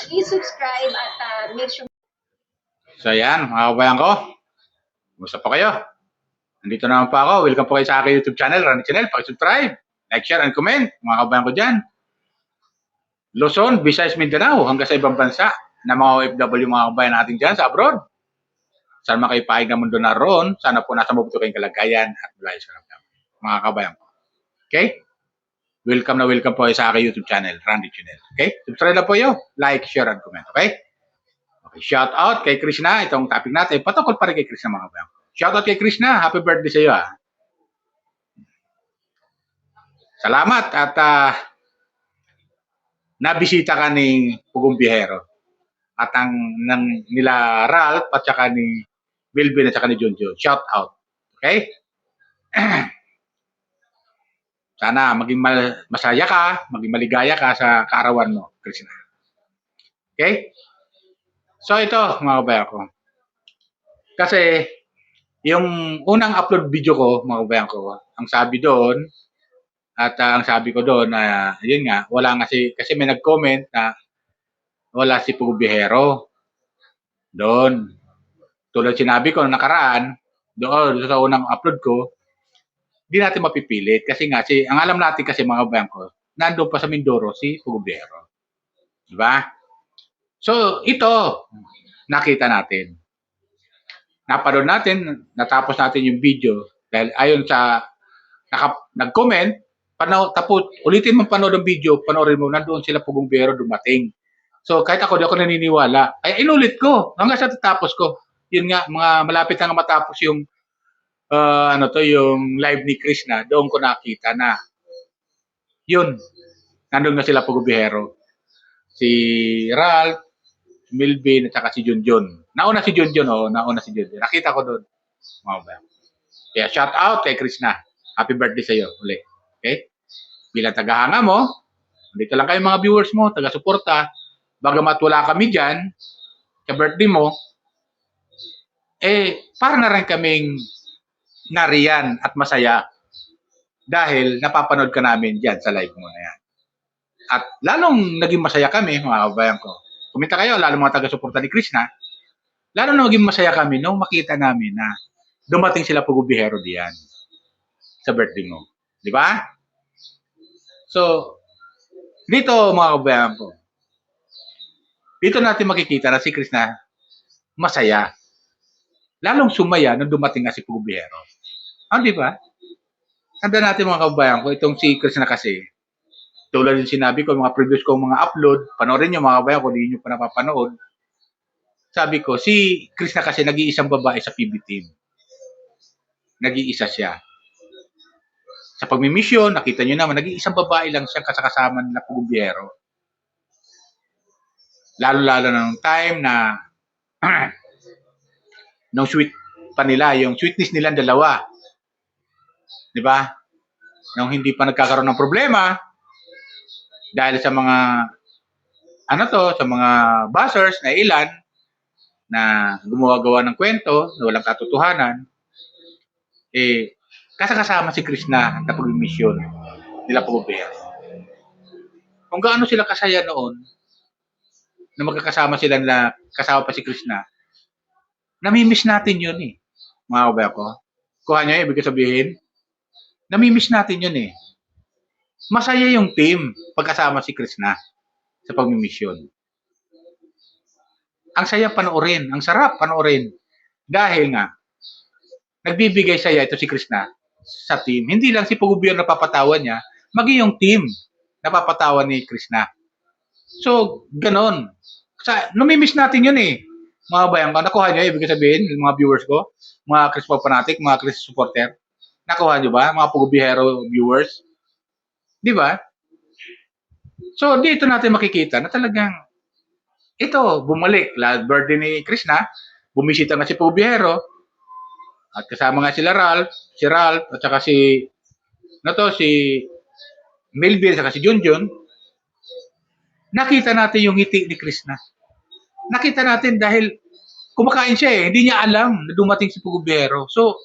Please subscribe at make sure. So yan, mga kabayan ko. Kumusta pa kayo? Nandito naman pa ako. Welcome po kayo sa aking YouTube channel, Randy Channel. Pag-subscribe, like, share, and comment. Mga kabayan ko dyan. Luzon, Visayas, Mindanao, hanggang sa ibang bansa na mga OFW mga kabayan natin dyan sa abroad. Saan makaipaig na mundo na roon, sana po nasa mabuti kayong kalagayan at buhay sa karamdaman. Mga kabayan ko. Okay? Welcome na welcome po kayo sa aking YouTube channel, Randy Channel. Okay? Subscribe na po kayo. Like, share, and comment. Okay? Okay, shout out kay Krishna. Itong topic natin, patungkol pa rin kay Krishna mga kabayan. Shout out kay Krishna. Happy birthday sa iyo. Salamat at nabisita ka ni Pugong Bihero. At ang nila Ralph at saka ni Bilbin at saka ni Junjun. Shout out. Okay? Sana maging masaya ka, maging maligaya ka sa kaarawan mo, Krishna. Okay? So ito, mga kabayan ko. Kasi, yung unang upload video ko, mga kabayan ko, ang sabi doon, at ang sabi ko doon, yun nga, wala nga kasi may nag-comment na wala si Pugo Bihero. Doon. Tulad sinabi ko nung nakaraan, doon sa unang upload ko, hindi natin mapipilit. Kasi nga, ang alam natin kasi mga kabayan ko, nandun pa sa Mindoro si Pugo Bihero. Diba? So, ito, nakita natin. Napanood natin, natapos natin yung video dahil ayon sa nag-comment, tapos ulitin mo panood ng video, panoorin mo, nandoon sila Pugong Bihero dumating. So kahit ako, di ako naniniwala. Ay inulit ko hanggang sa tatapos ko. Yun nga, mga malapit na matapos yung yung live ni Krishna, doon ko nakita na yun, nandoon nga sila Pugong Bihero. Si Ralph, Milvin, at saka si Junjun. Nauna si Junjun, nauna si Junjun. Nakita ko doon. Kaya shout out kay Krishna. Happy birthday sa iyo uli. Okay? Bilang tagahanga mo, dito lang kayo mga viewers mo, taga-suporta, bagamat wala kami dyan, sa birthday mo, para na rin kaming nariyan at masaya dahil napapanood ka namin dyan sa live mo na yan. At lalong naging masaya kami, mga kabayan ko. Kumita kayo, lalo mga taga-suporta ni Krishna, lalo na maging masaya kami nung makita namin na dumating sila Pugo Bihero diyan sa birthday mo. Di ba? So, dito mga kabayan ko, dito natin makikita na si Krishna masaya. Lalong sumaya nung dumating nga si Pugo Bihero. Di ba? Tanda natin mga kabayan ko, itong si Krishna kasi, tulad yung sinabi ko, mga previous kong mga upload, panoorin nyo mga kabayan ko, hindi nyo pa napapanood. Sabi ko, si Krishna kasi nag-iisang babae sa PB team. Nag-iisa siya. Sa pagmimisyon, nakita nyo naman, nag-iisang babae lang siya kasama nila Pugo Bihero. Lalo-lalo na nung time na nung sweet pa nila, yung sweetness nilang dalawa. Di ba? Nung hindi pa nagkakaroon ng problema, dahil sa mga sa mga buzzers na ilan na gumawa-gawa ng kwento na walang katotohanan, kasama si Krishna na pag-mission nila Pugo Bihero. Kung gaano sila kasaya noon, na magkakasama sila na kasama pa si Krishna, namimiss natin yun mga kabayan ko. Kuha niyo, ibig sabihin, namimiss natin yun Masaya yung team pagkasama si Krishna sa pagmimisyon. Ang saya panoorin, ang sarap panoorin. Dahil nga, nagbibigay saya ito si Krishna sa team. Hindi lang si Pugo Bihero napapatawan niya, maging yung team napapatawan ni Krishna. So, ganon. Namimiss natin yun mga bayan ko. Nakuha niyo, ibig sabihin, mga viewers ko, mga Chris fanatic, mga Chris supporter. Nakuha niyo ba, mga Pugo Bihero viewers? Di ba? So, dito natin makikita na talagang ito, bumalik. Birthday ni Krishna, bumisita nga si Pugo Bihero, at kasama nga sila si Ralph, at saka si Melvin, at saka si Junjun. Nakita natin yung ngiti ni Krishna. Nakita natin dahil kumakain siya hindi niya alam na dumating si Pugo Bihero. So,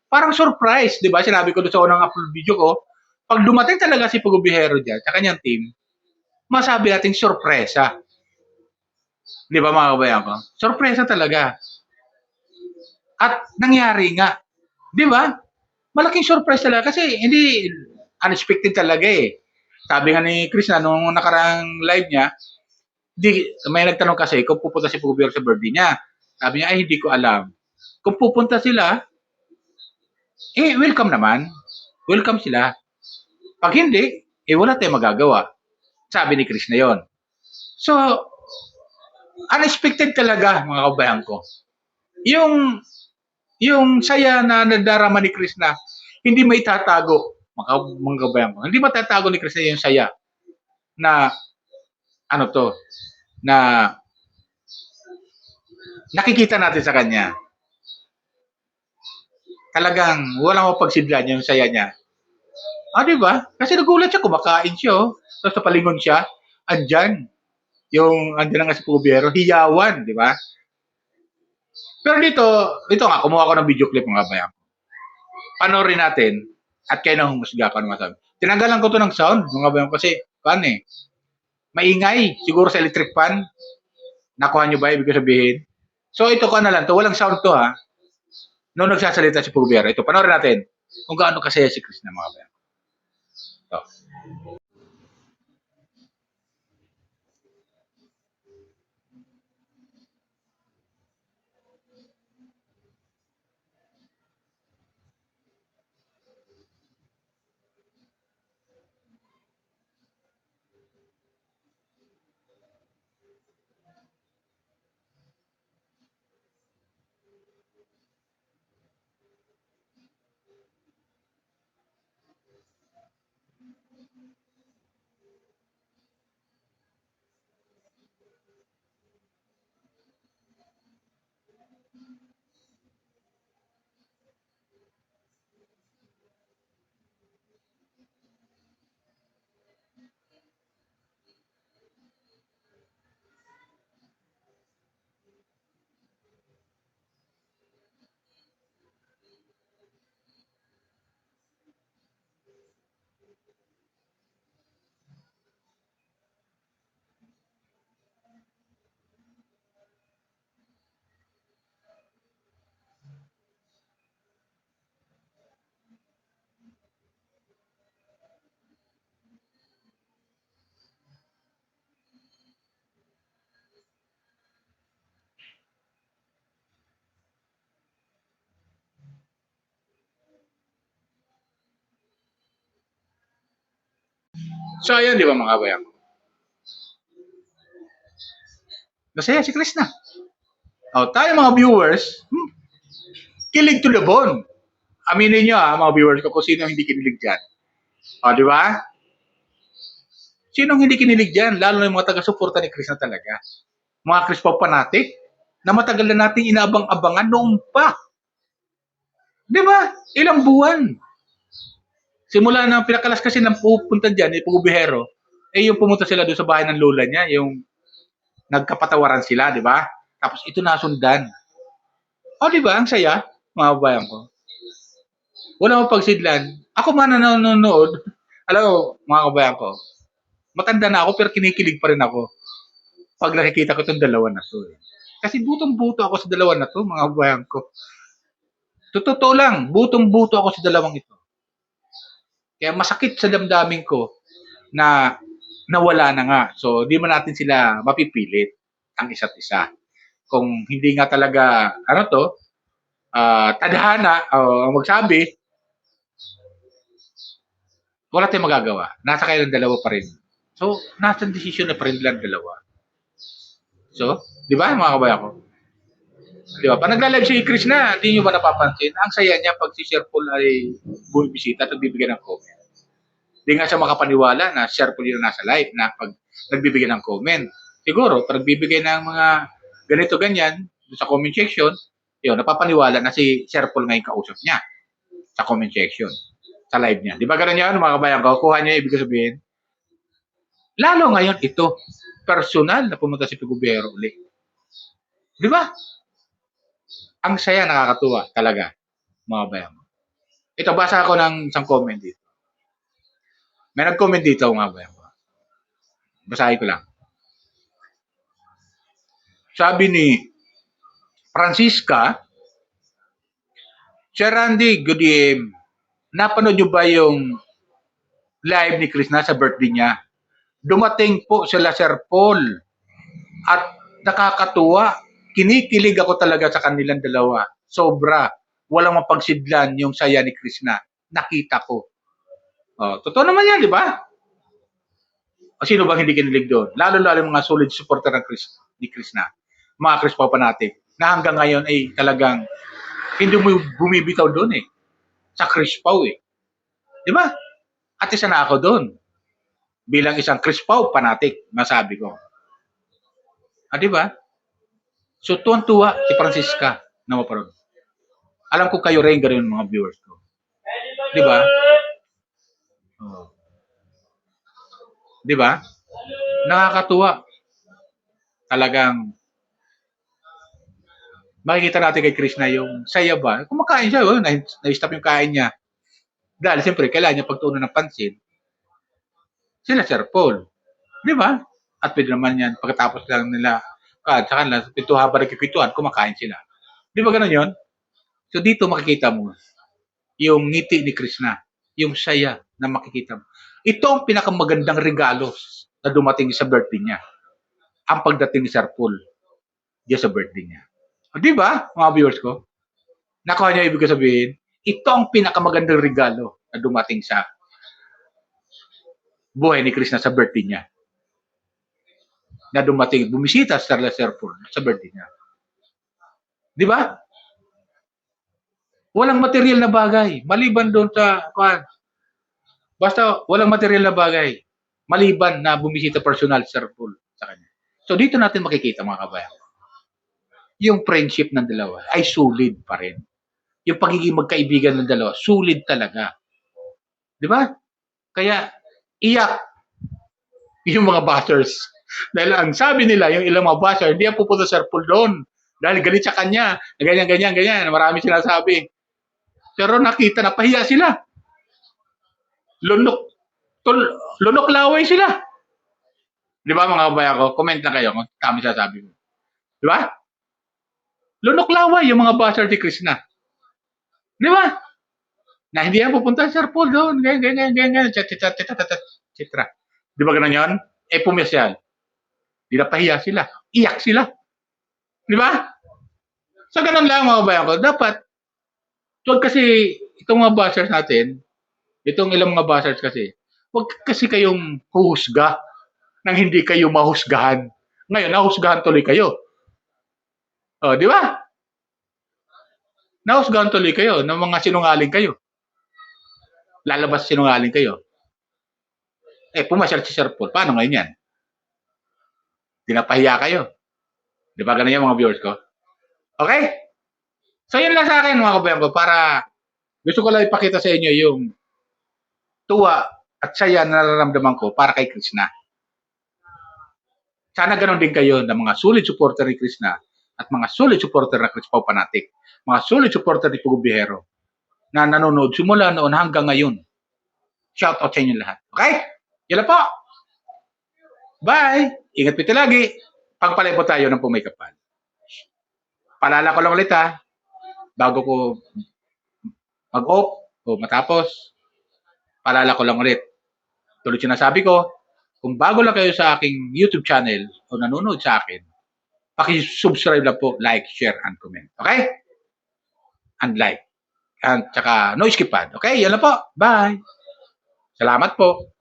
Parang surprise, di ba? Sinabi ko doon sa unang upload video ko, pag dumating talaga si Pugubihero dyan, sa kanyang team, masabi nating sorpresa. Di ba mga kabayan ko? Sorpresa talaga. At nangyari nga. Di ba? Malaking surprise talaga kasi hindi unexpected talaga eh. Sabi nga ni Chris na nung nakarang live niya, may nagtanong kasi kung pupunta si Pugubihero sa birthday niya. Sabi niya, ay hindi ko alam. Kung pupunta sila, welcome naman. Welcome sila. Pag hindi, wala tayong magagawa. Sabi ni Chris na yon. So, unexpected talaga, mga kabayan ko. Yung saya na nadarama ni Chris na hindi may tatago, mga kabayan ko. Hindi matatago ni Chris na yung saya na na nakikita natin sa kanya. Talagang walang mapagsidlan yung saya niya. Di ba? Kasi nagulat siya, kumakain siya, tapos napalingon siya, andyan na nga si Pugubihero, hiyawan, di ba? Pero dito nga, kumuha ko ng video clip mga kabayan. Panoorin natin at kayo nang humusga ko ano masabi. Tinanggalan ko to ng sound mga kabayan kasi maingay siguro sa electric fan. Nakuha nyo ba ibig sabihin? So ito ko na lang to, walang sound to ha. Noong nagsasalita si Pugubihero, ito panoorin natin kung gaano kasaya si Chris na mga kabayan. Ito. So ayun, di ba mga kabayan? Masaya si Chris na. Tayo mga viewers, kilig to the bone. Aminin nyo mga viewers ko kung sino hindi kinilig dyan. Di ba? Sinong hindi kinilig dyan? Lalo na yung mga taga-suporta ni Chris na talaga. Mga Chris Pop fanatic na matagal na nating inabang-abangan noong pa. Di ba? Ilang buwan. Simula na pinakalas kasi ng pupunta dyan, Pugubihero, yung pumunta sila doon sa bahay ng lola niya, yung nagkapatawaran sila, di ba? Tapos ito nasundan. Di ba? Ang saya, mga babayan ko. Wala mo pagsidlan. Ako man na nanonood, alam mo, mga kabayan ko, matanda na ako pero kinikilig pa rin ako pag nakikita ko itong dalawa na to. Kasi butong-buto ako sa dalawa na to, mga kabayan ko. Totoo lang, butong-buto ako sa dalawang ito. Kaya masakit sa damdamin ko na nawala na nga. So, di man natin sila mapipilit ang isa't isa. Kung hindi nga talaga, tadhana o magsabi, wala tayong magagawa. Nasa kayo ng dalawa pa rin. So, nasa desisyon na pa rin lang dalawa. So, di ba mga kabayan ko? Di ba? Pag nagla-live si Chris na, hindi nyo ba napapansin? Ang saya niya pag si Sir Paul ay bumibisita at nagbibigay ng comment. Hindi nga siya makapaniwala na Sir Paul yung nasa live na pag nagbibigay ng comment. Siguro, pag nagbibigay ng mga ganito-ganyan sa comment section, yun, napapaniwala na si Sir Paul ngayon kausap niya sa comment section, sa live niya. Di ba ganun yan, mga kabayan ko? Kuha niya, ibig sabihin. Lalo ngayon ito, personal na pumunta si Pugubihero ulit. Di ba? Ang saya, nakakatuwa talaga, mga kabayan ko. Ito, basa ako ng isang comment dito. May nag-comment dito, mga bayan ko. Basahin ko lang. Sabi ni Francisca, Sir Randy, good evening. Napanood niyo ba yung live ni Krishna sa birthday niya? Dumating po sila Sir Paul at nakakatuwa. Kinikilig ako talaga sa kanilang dalawa. Sobra. Walang mapagsidlan yung saya ni Krishna. Nakita ko. Oh, totoo naman yan, di ba? O sino bang hindi kinilig doon? Lalo-lalo mga solid supporter ng ni Krishna. Mga Chris Papanatic na hanggang ngayon ay talagang hindi mo bumibitaw doon eh. Sa Chris Pau eh. Di ba? At isa na ako doon. Bilang isang Chris Pau fanatic, masabi ko. Ah, di ba? So, tuwan-tuwa si Francisca na maparod. Alam ko kayo rin ganun mga viewers ko. Di ba? Oh. Di ba? Nakakatuwa. Talagang makikita natin kay Krishna yung saya ba. Kumakain siya, oh, na-stop yung kain niya. Dahil siyempre, kailangan niya pagtuunan ng pansin. Sila Sir Paul. Di ba? At pwede naman yan, pagkatapos lang nila, sa kanila, ito habang nagkikituan, kumakain sila. Di ba ganun yun? So dito makikita mo yung ngiti ni Krishna, yung saya na makikita mo. Ito ang pinakamagandang regalo na dumating sa birthday niya. Ang pagdating ni Sir Paul diya sa birthday niya. O, di ba, mga viewers ko? Nakuha niyo ibig sabihin? Ito ang pinakamagandang regalo na dumating sa buhay ni Krishna sa birthday niya. Na dumating, bumisita sa Sir Paul sa birthday niya. Di ba? Walang material na bagay. Maliban doon sa, basta walang material na bagay. Maliban na bumisita personal sa Sir Paul sa kanya. So dito natin makikita mga kabayan. Yung friendship ng dalawa ay solid pa rin. Yung pagiging magkaibigan ng dalawa, solid talaga. Di ba? Kaya, iyak yung mga bashers. Dahil ang sabi nila, yung ilang mga basher, hindi ang pupunta sa Sir Paul doon. Dahil galit sa kanya. Ganyan. Marami sinasabi. Pero nakita na pahiya sila. Lunok laway sila. Di ba mga kabayan ko? Comment na kayo kung kami sasabi mo. Di ba? Lunok laway yung mga basher ni Krishna. Di ba? Na hindi yan pupunta sa Sir Paul doon. Ganyan. Etc. Di ba ganun yun? Pumisyal. Di na pahiya sila. Iyak sila. Di ba? So ganun lang mga kabayan ko. Dapat, huwag kasi itong mga bashers natin, itong ilang mga bashers kasi, huwag kasi kayong huhusga nang hindi kayo mahusgahan. Ngayon, nahusgahan tuloy kayo. O, di ba? Nahusgahan tuloy kayo ng mga sinungaling kayo. Lalabas sinungaling kayo. Pumasyal si Sir Paul. Paano ngayon yan? Dinapahiya kayo. Di ba ganun yan mga viewers ko? Okay? So yun lang sa akin mga kabayan ko para gusto ko lang ipakita sa inyo yung tuwa at saya na nararamdaman ko para kay Krishna. Sana ganun din kayo ng mga solid supporter ni Krishna at mga solid supporter ng Chris Pau Fanatic, mga solid supporter ni Pugo Bihero na nanonood simula noon hanggang ngayon. Shout out sa inyo lahat. Okay? Yan lang po. Bye! Ingat po lagi. Pagpalay po tayo ng pumaykapal. Palala ko lang ulit bago ko mag-off o matapos, palala ko lang ulit. Tulad sinasabi ko, kung bago lang kayo sa aking YouTube channel o nanonood sa akin, paki-subscribe lang po, like, share, and comment. Okay? And like. And tsaka no skip pad. Okay? Yan lang po. Bye! Salamat po.